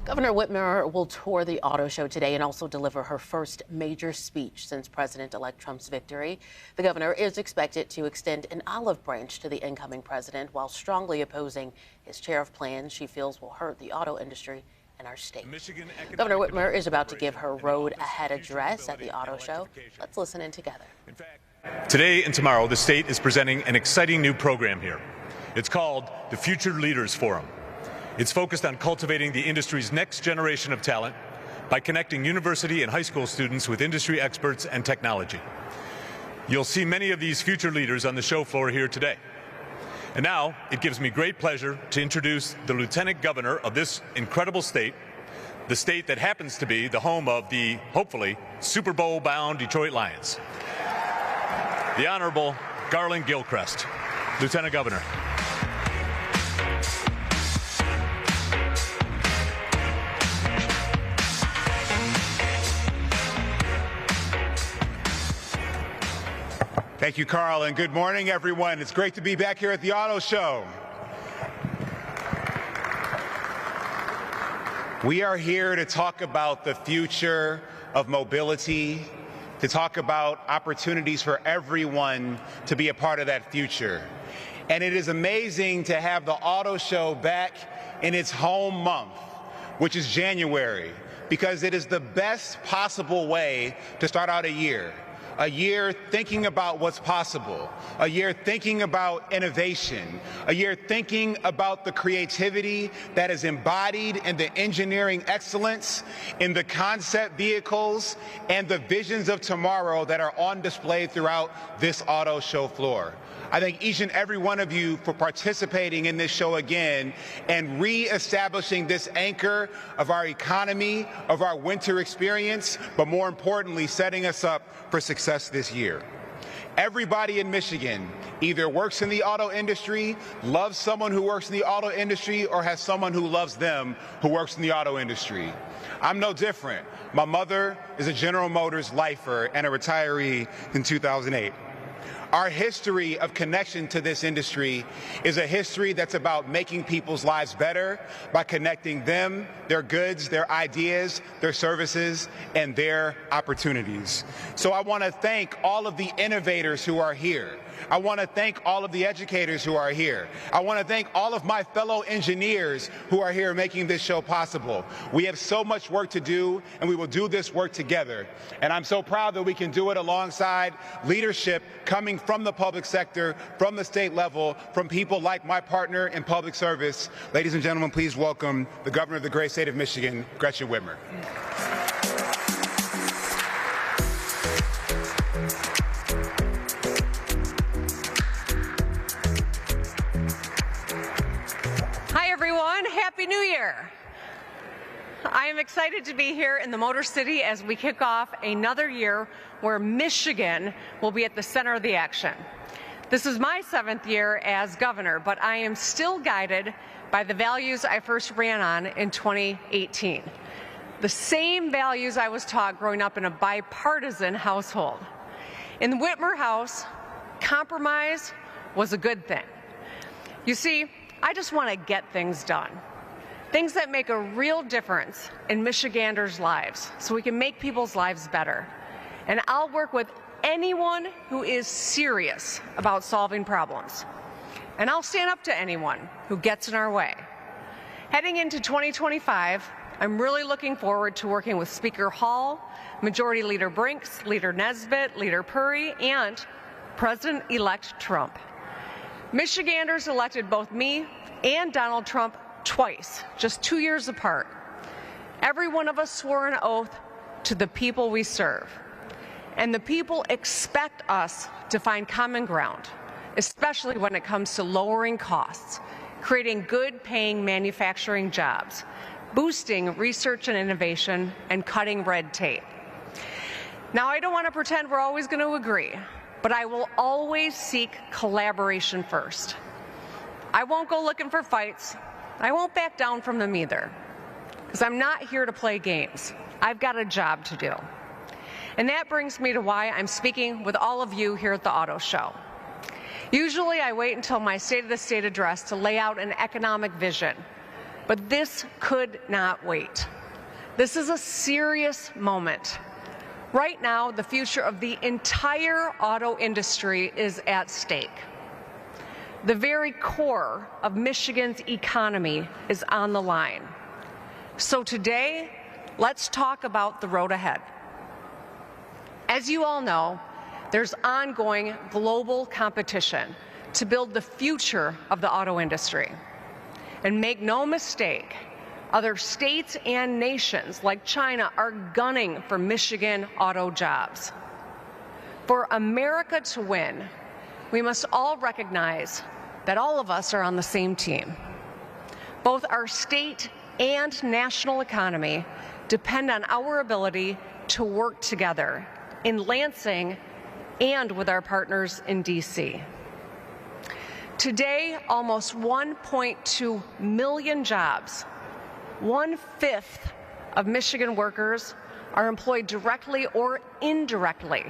Governor Whitmer will tour the auto show today and also deliver her first major speech since President-elect Trump's victory. The governor is expected to extend an olive branch to the incoming president while strongly opposing his tariff plans she feels will hurt the auto industry in our state. Governor Whitmer is about to give her road ahead address at the auto show. Let's listen in together. Today and tomorrow, the state is presenting an exciting new program here. It's called the Future Leaders Forum. It's focused on cultivating the industry's next generation of talent by connecting university and high school students with industry experts and technology. You'll see many of these future leaders on the show floor here today. And now, it gives me great pleasure to introduce the Lieutenant Governor of this incredible state, the state that happens to be the home of the, hopefully, Super Bowl-bound Detroit Lions. The Honorable Garland Gilchrist. Lieutenant Governor. Thank you, Carl, and good morning, everyone. It's great to be back here at the Auto Show. We are here to talk about the future of mobility, to talk about opportunities for everyone to be a part of that future. And it is amazing to have the Auto Show back in its home month, which is January, because it is the best possible way to start out a year thinking about what's possible, a year thinking about innovation, a year thinking about the creativity that is embodied in the engineering excellence, in the concept vehicles, and the visions of tomorrow that are on display throughout this auto show floor. I thank each and every one of you for participating in this show again and reestablishing this anchor of our economy, of our winter experience, but more importantly, setting us up for success this year. Everybody in Michigan either works in the auto industry, loves someone who works in the auto industry, or has someone who loves them who works in the auto industry. I'm no different. My mother is a General Motors lifer and a retiree in 2008. Our history of connection to this industry is a history that's about making people's lives better by connecting them, their goods, their ideas, their services, and their opportunities. So I want to thank all of the innovators who are here. I want to thank all of the educators who are here. I want to thank all of my fellow engineers who are here making this show possible. We have so much work to do, and we will do this work together. And I'm so proud that we can do it alongside leadership coming from the public sector, from the state level, from people like my partner in public service. Ladies and gentlemen, please welcome the Governor of the great state of Michigan, Gretchen Whitmer. Hi, everyone. Happy New Year. I am excited to be here in the Motor City as we kick off another year where Michigan will be at the center of the action. This is my 7th year as governor, but I am still guided by the values I first ran on in 2018. The same values I was taught growing up in a bipartisan household. In the Whitmer house, compromise was a good thing. You see, I just want to get things done. Things that make a real difference in Michiganders' lives so we can make people's lives better. And I'll work with anyone who is serious about solving problems. And I'll stand up to anyone who gets in our way. Heading into 2025, I'm really looking forward to working with Speaker Hall, Majority Leader Brinks, Leader Nesbitt, Leader Puri, and President-elect Trump. Michiganders elected both me and Donald Trump twice, just 2 years apart. Every one of us swore an oath to the people we serve. And the people expect us to find common ground, especially when it comes to lowering costs, creating good-paying manufacturing jobs, boosting research and innovation, and cutting red tape. Now, I don't want to pretend we're always going to agree, but I will always seek collaboration first. I won't go looking for fights. I won't back down from them either, because I'm not here to play games. I've got a job to do. And that brings me to why I'm speaking with all of you here at the Auto Show. Usually I wait until my State of the State address to lay out an economic vision. But this could not wait. This is a serious moment. Right now, the future of the entire auto industry is at stake. The very core of Michigan's economy is on the line. So today, let's talk about the road ahead. As you all know, there's ongoing global competition to build the future of the auto industry. And make no mistake, other states and nations like China are gunning for Michigan auto jobs. For America to win, we must all recognize that all of us are on the same team. Both our state and national economy depend on our ability to work together in Lansing and with our partners in D.C. Today, almost 1.2 million jobs, 1/5 of Michigan workers, are employed directly or indirectly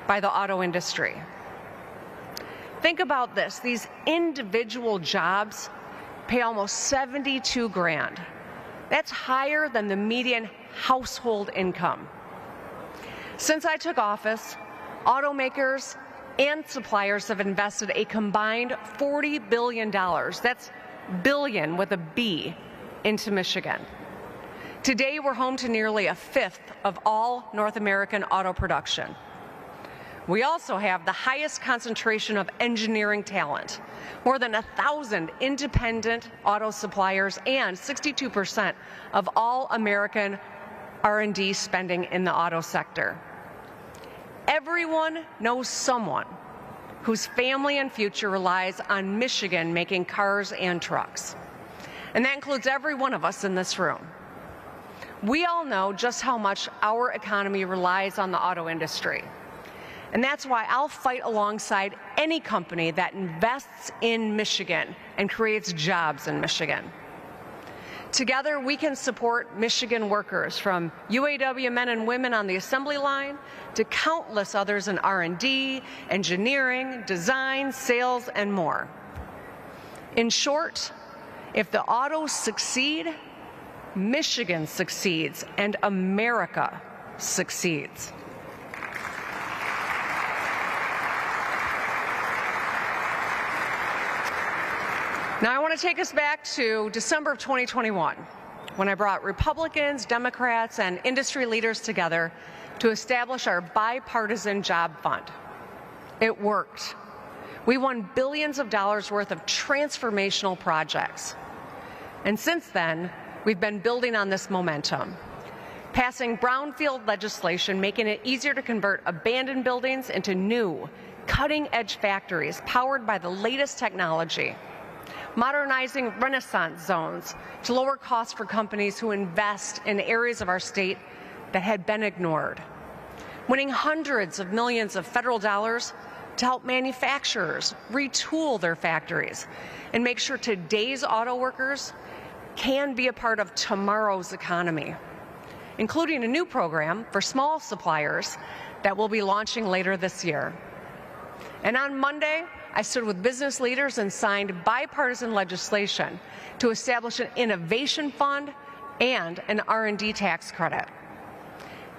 by the auto industry. Think about this. These individual jobs pay almost $72,000. That's higher than the median household income. Since I took office, automakers and suppliers have invested a combined $40 billion, that's billion with a B, into Michigan. Today, we're home to nearly 1/5 of all North American auto production. We also have the highest concentration of engineering talent, more than 1,000 independent auto suppliers, and 62% of all American R&D spending in the auto sector. Everyone knows someone whose family and future relies on Michigan making cars and trucks. And that includes every one of us in this room. We all know just how much our economy relies on the auto industry. And that's why I'll fight alongside any company that invests in Michigan and creates jobs in Michigan. Together, we can support Michigan workers, from UAW men and women on the assembly line to countless others in R&D, engineering, design, sales, and more. In short, if the autos succeed, Michigan succeeds and America succeeds. Now, I want to take us back to December of 2021, when I brought Republicans, Democrats, and industry leaders together to establish our bipartisan job fund. It worked. We won billions of dollars worth of transformational projects. And since then, we've been building on this momentum, passing brownfield legislation, making it easier to convert abandoned buildings into new, cutting-edge factories powered by the latest technology, modernizing Renaissance zones to lower costs for companies who invest in areas of our state that had been ignored, winning hundreds of millions of federal dollars to help manufacturers retool their factories and make sure today's auto workers can be a part of tomorrow's economy, including a new program for small suppliers that we'll be launching later this year. And on Monday, I stood with business leaders and signed bipartisan legislation to establish an innovation fund and an R&D tax credit.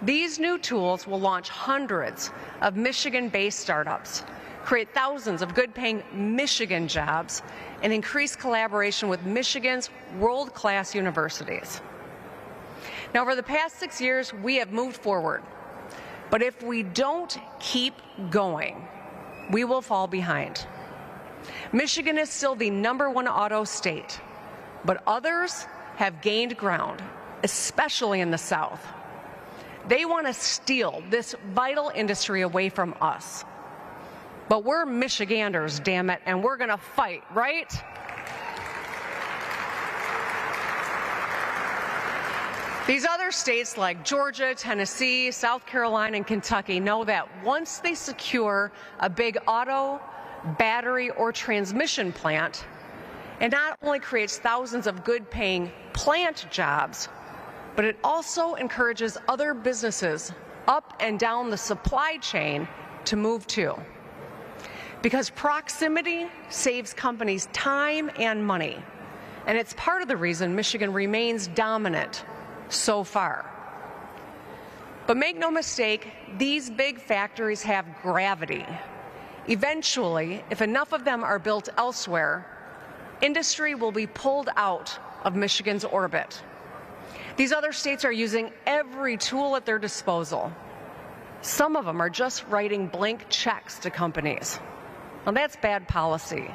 These new tools will launch hundreds of Michigan-based startups, create thousands of good-paying Michigan jobs, and increase collaboration with Michigan's world-class universities. Now, over the past 6 years, we have moved forward. But if we don't keep going, we will fall behind. Michigan is still the #1 auto state, but others have gained ground, especially in the South. They want to steal this vital industry away from us. But we're Michiganders, damn it, and we're going to fight, right? These other states like Georgia, Tennessee, South Carolina, and Kentucky know that once they secure a big auto, battery, or transmission plant, it not only creates thousands of good-paying plant jobs, but it also encourages other businesses up and down the supply chain to move too. Because proximity saves companies time and money, and it's part of the reason Michigan remains dominant so far. But make no mistake, these big factories have gravity. Eventually, if enough of them are built elsewhere, industry will be pulled out of Michigan's orbit. These other states are using every tool at their disposal. Some of them are just writing blank checks to companies. Well, that's bad policy.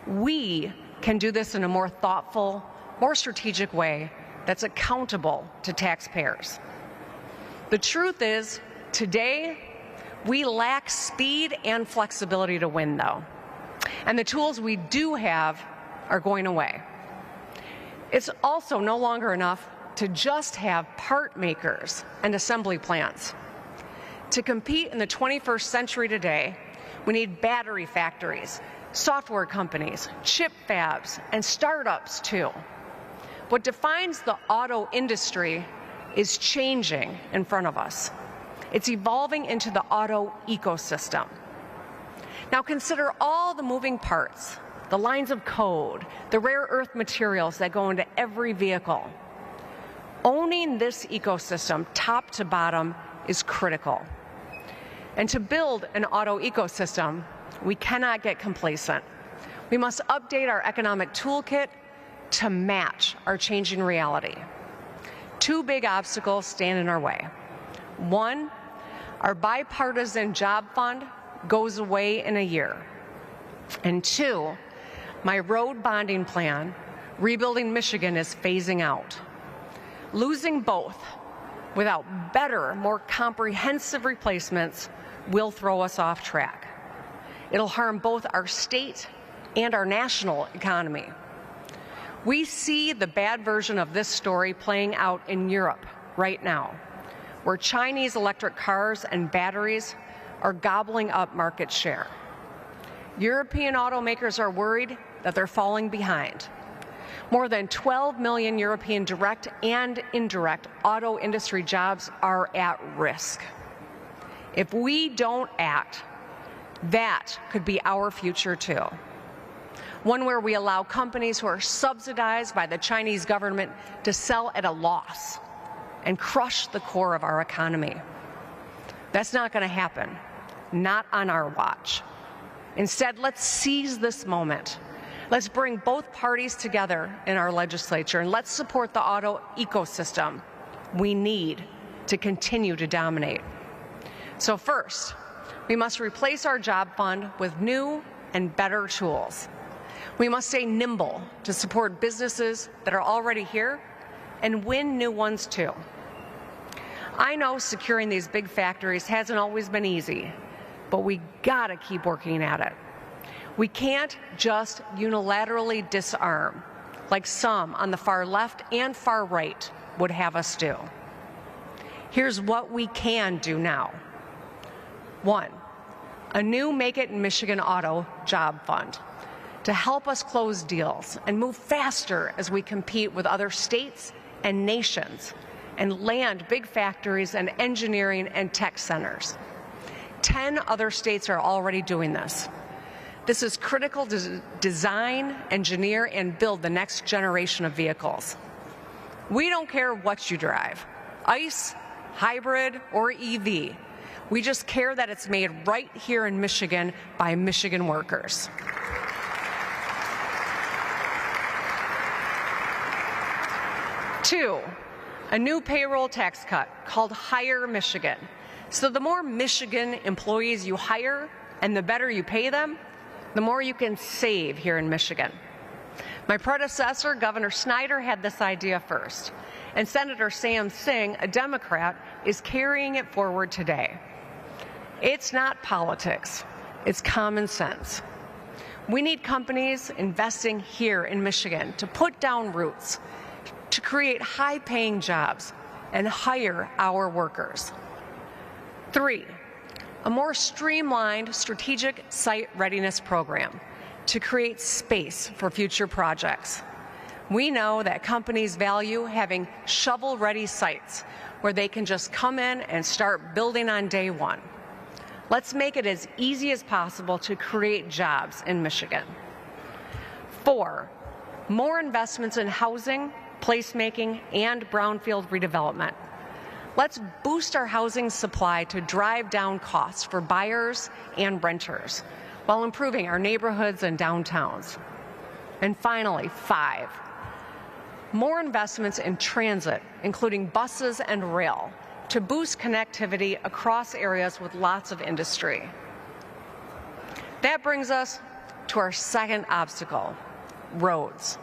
We can do this in a more thoughtful, more strategic way that's accountable to taxpayers. The truth is, today, we lack speed and flexibility to win, though. And the tools we do have are going away. It's also no longer enough to just have part makers and assembly plants. To compete in the 21st century today, we need battery factories, software companies, chip fabs, and startups too. What defines the auto industry is changing in front of us. It's evolving into the auto ecosystem. Now consider all the moving parts, the lines of code, the rare earth materials that go into every vehicle. Owning this ecosystem top to bottom is critical. And to build an auto ecosystem, we cannot get complacent. We must update our economic toolkit to match our changing reality. Two big obstacles stand in our way. One, our bipartisan job fund goes away in a year. And two, my road bonding plan, Rebuilding Michigan, is phasing out. Losing both without better, more comprehensive replacements will throw us off track. It'll harm both our state and our national economy. We see the bad version of this story playing out in Europe right now, where Chinese electric cars and batteries are gobbling up market share. European automakers are worried that they're falling behind. More than 12 million European direct and indirect auto industry jobs are at risk. If we don't act, that could be our future too. One where we allow companies who are subsidized by the Chinese government to sell at a loss and crush the core of our economy. That's not going to happen, not on our watch. Instead, let's seize this moment. Let's bring both parties together in our legislature, and let's support the auto ecosystem we need to continue to dominate. So first, we must replace our job fund with new and better tools. We must stay nimble to support businesses that are already here and win new ones too. I know securing these big factories hasn't always been easy, but we gotta keep working at it. We can't just unilaterally disarm, like some on the far left and far right would have us do. Here's what we can do now. 1, a new Make It in Michigan Auto Job Fund to help us close deals and move faster as we compete with other states and nations and land big factories and engineering and tech centers. 10 other states are already doing this. This is critical to design, engineer, and build the next generation of vehicles. We don't care what you drive, ICE, hybrid, or EV. We just care that it's made right here in Michigan by Michigan workers. Two, a new payroll tax cut called Hire Michigan. So the more Michigan employees you hire and the better you pay them, the more you can save here in Michigan. My predecessor, Governor Snyder, had this idea first, and Senator Sam Singh, a Democrat, is carrying it forward today. It's not politics, it's common sense. We need companies investing here in Michigan to put down roots, to create high-paying jobs and hire our workers. 3, a more streamlined strategic site readiness program to create space for future projects. We know that companies value having shovel-ready sites where they can just come in and start building on day one. Let's make it as easy as possible to create jobs in Michigan. 4, more investments in housing, placemaking, and brownfield redevelopment. Let's boost our housing supply to drive down costs for buyers and renters while improving our neighborhoods and downtowns. And finally, 5, more investments in transit, including buses and rail, to boost connectivity across areas with lots of industry. That brings us to our second obstacle, roads.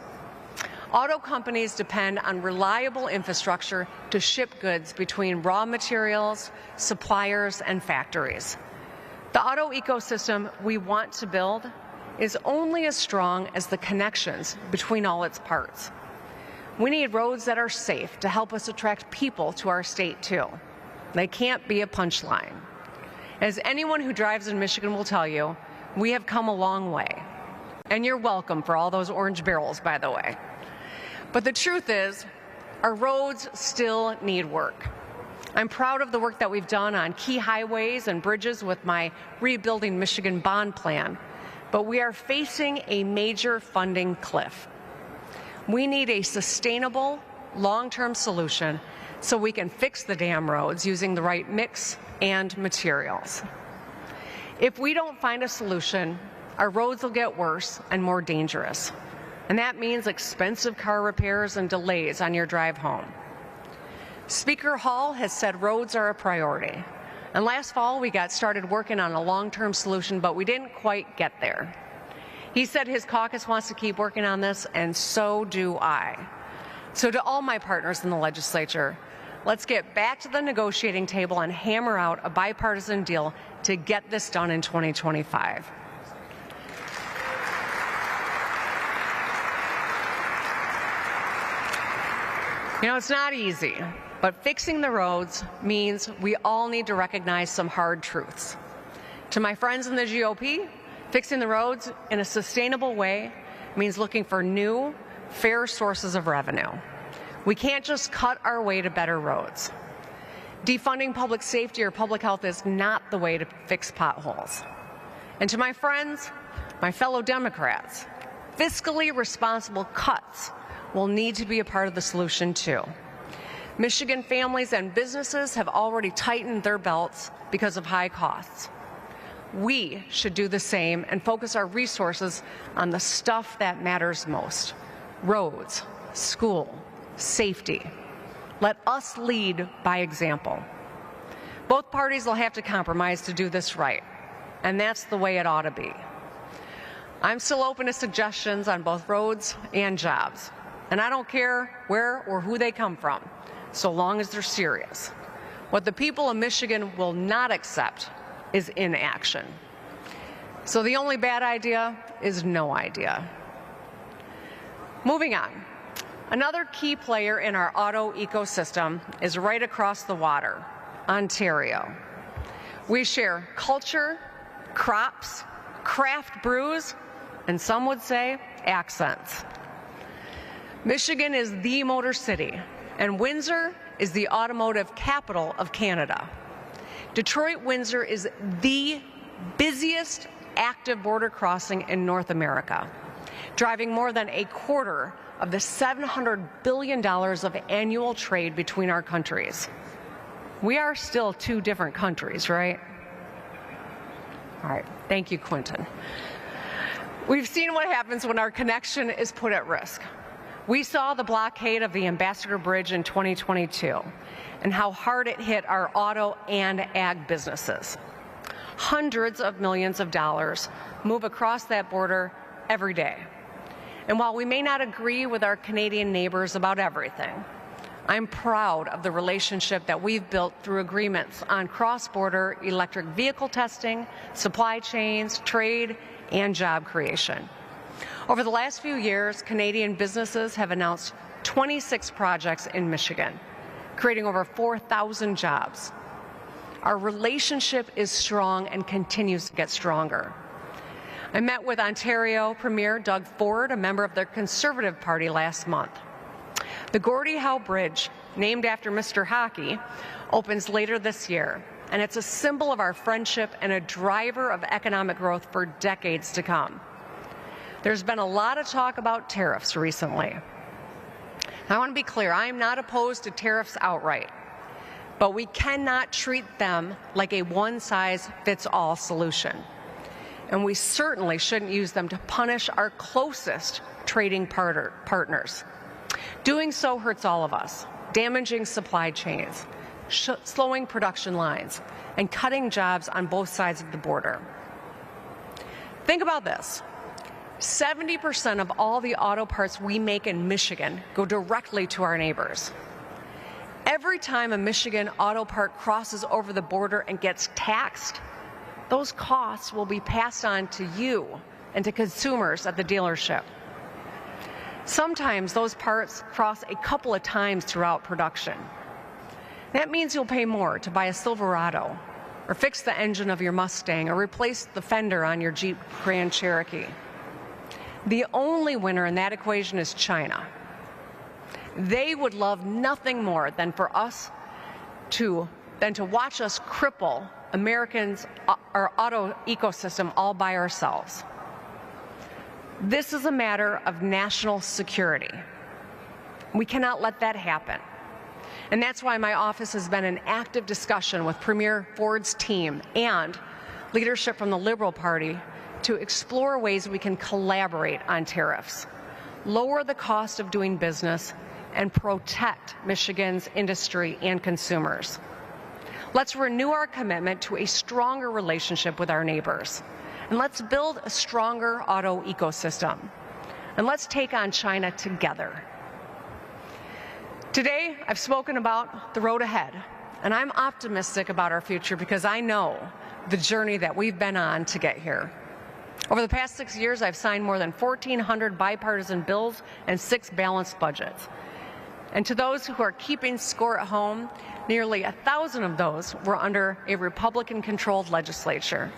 Auto companies depend on reliable infrastructure to ship goods between raw materials, suppliers, and factories. The auto ecosystem we want to build is only as strong as the connections between all its parts. We need roads that are safe to help us attract people to our state, too. They can't be a punchline. As anyone who drives in Michigan will tell you, we have come a long way. And you're welcome for all those orange barrels, by the way. But the truth is, our roads still need work. I'm proud of the work that we've done on key highways and bridges with my Rebuilding Michigan bond plan, but we are facing a major funding cliff. We need a sustainable, long-term solution so we can fix the damn roads using the right mix and materials. If we don't find a solution, our roads will get worse and more dangerous. And that means expensive car repairs and delays on your drive home. Speaker Hall has said roads are a priority. And last fall, we got started working on a long-term solution, but we didn't quite get there. He said his caucus wants to keep working on this, and so do I. So to all my partners in the legislature, let's get back to the negotiating table and hammer out a bipartisan deal to get this done in 2025. You know, it's not easy, but fixing the roads means we all need to recognize some hard truths. To my friends in the GOP, fixing the roads in a sustainable way means looking for new, fair sources of revenue. We can't just cut our way to better roads. Defunding public safety or public health is not the way to fix potholes. And to my friends, my fellow Democrats, fiscally responsible cuts will need to be a part of the solution too. Michigan families and businesses have already tightened their belts because of high costs. We should do the same and focus our resources on the stuff that matters most: roads, school, safety. Let us lead by example. Both parties will have to compromise to do this right, and that's the way it ought to be. I'm still open to suggestions on both roads and jobs, and I don't care where or who they come from, so long as they're serious. What the people of Michigan will not accept is inaction. So the only bad idea is no idea. Moving on. Another key player in our auto ecosystem is right across the water, Ontario. We share culture, crops, craft brews, and some would say accents. Michigan is the Motor City, and Windsor is the automotive capital of Canada. Detroit-Windsor is the busiest active border crossing in North America, driving more than a quarter of the $700 billion of annual trade between our countries. We are still two different countries, right? All right, thank you, Quentin. We've seen what happens when our connection is put at risk. We saw the blockade of the Ambassador Bridge in 2022 and how hard it hit our auto and ag businesses. Hundreds of millions of dollars move across that border every day. And while we may not agree with our Canadian neighbors about everything, I'm proud of the relationship that we've built through agreements on cross-border electric vehicle testing, supply chains, trade, and job creation. Over the last few years, Canadian businesses have announced 26 projects in Michigan, creating over 4,000 jobs. Our relationship is strong and continues to get stronger. I met with Ontario Premier Doug Ford, a member of the Conservative Party, last month. The Gordie Howe Bridge, named after Mr. Hockey, opens later this year, and it's a symbol of our friendship and a driver of economic growth for decades to come. There's been a lot of talk about tariffs recently. I want to be clear, I am not opposed to tariffs outright, but we cannot treat them like a one-size-fits-all solution. And we certainly shouldn't use them to punish our closest trading partners. Doing so hurts all of us, damaging supply chains, slowing production lines, and cutting jobs on both sides of the border. Think about this. 70% of all the auto parts we make in Michigan go directly to our neighbors. Every time a Michigan auto part crosses over the border and gets taxed, those costs will be passed on to you and to consumers at the dealership. Sometimes those parts cross a couple of times throughout production. That means you'll pay more to buy a Silverado, or fix the engine of your Mustang, or replace the fender on your Jeep Grand Cherokee. The only winner in that equation is China. They would love nothing more than for us to watch us cripple Americans, our auto ecosystem, all by ourselves. This is a matter of national security. We cannot let that happen. And that's why my office has been in active discussion with Premier Ford's team and leadership from the Liberal Party to explore ways we can collaborate on tariffs, lower the cost of doing business, and protect Michigan's industry and consumers. Let's renew our commitment to a stronger relationship with our neighbors. And let's build a stronger auto ecosystem. And let's take on China together. Today, I've spoken about the road ahead, and I'm optimistic about our future because I know the journey that we've been on to get here. Over the past 6 years, I've signed more than 1,400 bipartisan bills and 6 balanced budgets. And to those who are keeping score at home, nearly 1,000 of those were under a Republican-controlled legislature.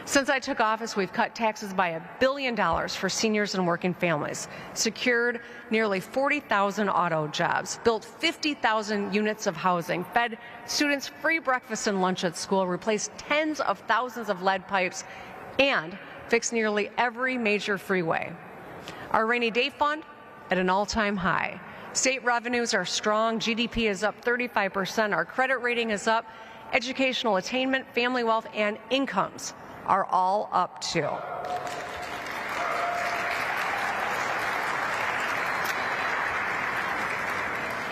Since I took office, we've cut taxes by $1 billion for seniors and working families, secured nearly 40,000 auto jobs, built 50,000 units of housing, fed students free breakfast and lunch at school, replaced tens of thousands of lead pipes, and fixed nearly every major freeway. Our rainy day fund at an all-time high. State revenues are strong, GDP is up 35%, our credit rating is up, educational attainment, family wealth, and incomes are all up too.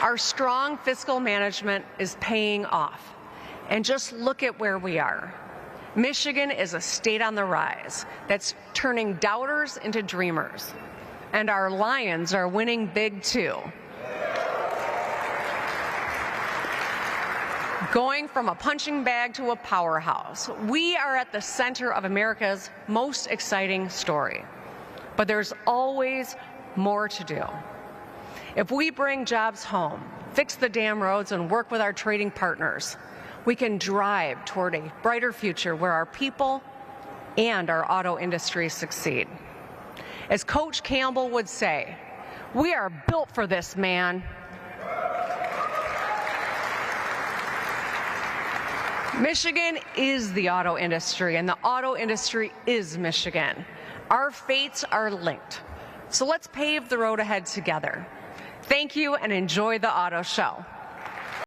Our strong fiscal management is paying off. And just look at where we are. Michigan is a state on the rise that's turning doubters into dreamers. And our Lions are winning big too. Going from a punching bag to a powerhouse, we are at the center of America's most exciting story. But there's always more to do. If we bring jobs home, fix the damn roads, and work with our trading partners, we can drive toward a brighter future where our people and our auto industry succeed. As Coach Campbell would say, we are built for this, man. Michigan is the auto industry, and the auto industry is Michigan. Our fates are linked. So let's pave the road ahead together. Thank you, and enjoy the auto show.